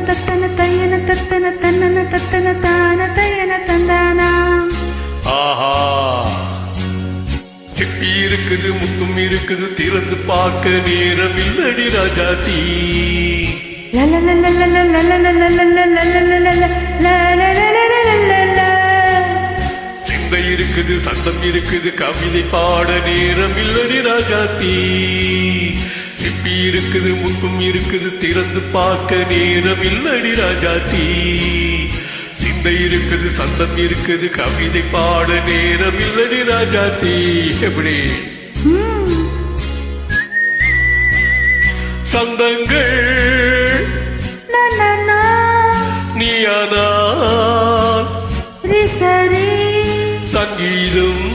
தத்தன தையன தத்தன தன்னன தத்தன தான தையன தந்தானா. ஆஹா, சிப்பி இருக்குது, முத்தும் இருக்குது, திறந்து பார்க்க நேரம் இல்லடி ராஜாத்தி. சிந்தை இருக்குது, சந்தம் இருக்குது, கவிதை பாட நேரம் இல்லடி ராஜாத்தி. சிப்பி இருக்குது, முத்தும் இருக்குது, திறந்து பார்க்க நேரம் இல்லடி ராஜாத்தி. சிந்தை இருக்குது, சந்தம் இருக்குது, கவிதை பாட நேரம் இல்லடி ராஜாத்தி. எப்படி சந்தங்கள் நீயானால் சங்கீதம்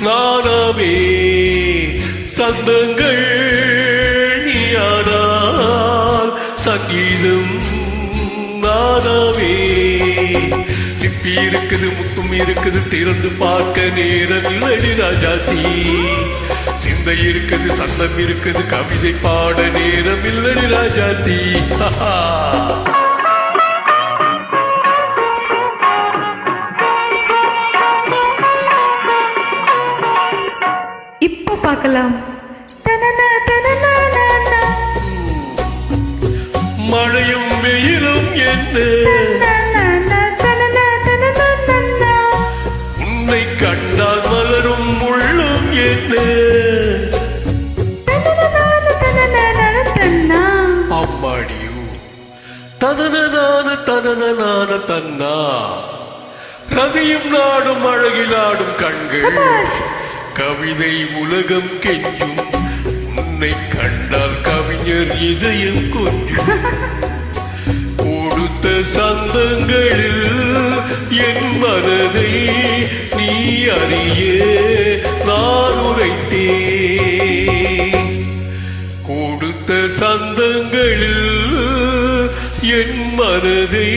நானாவே. சந்தங்கள் நீயானால் சங்கீதம் நானாவே. சிப்பி இருக்குது, முத்தும் இருக்குது, திறந்து பார்க்க நேரம் இல்லடி ராஜாத்தி. சிந்தை இருக்குது, சந்தம் இருக்குது, கவிதை பாட நேரம் இல்லடி ராஜாத்தி. இப்ப பார்க்கலாம். மழையும் வெயிலும் என்ன உன்னை கண்டால் மலரும் முள்ளும் என்ன. அம்மாடியோ தனனனான தனனனான தன்னா. ரதியும் நாடும் அழகிலாடும் கண்கள், கவிதை உலகம் கெஞ்சும். உன்னை கண்டால் கவிஞர் இதயம் கொஞ்சும். கொடுத்த சந்தங்களில் என் மனதை நீ அறிய நான் உரைத்தேன். கொடுத்த சந்தங்களில் என் மனதை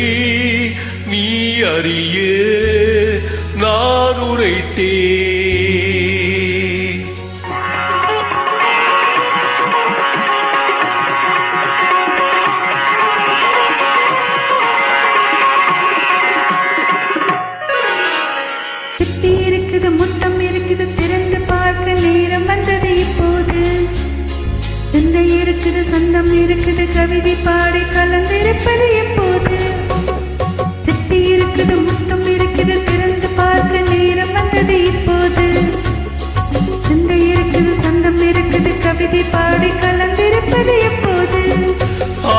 நீ அறிய நான் உரைத்தேன். சிப்பி இருக்குது, முத்தம் இருக்குது, திறந்து பார்க்க நேரம் வந்தது இப்போது. சிந்தை இருக்குது, சந்தம் இருக்குது, கவிதை பாடி கலந்திருப்பது எப்போது. சிப்பி இருக்குது, முத்தம் இருக்குது, திறந்து பார்க்க நேரம் வந்தது இப்போது. சிந்தை இருக்குது, சந்தம் இருக்குது, கவிதை பாடி கலந்திருப்பது எப்போது. ஆ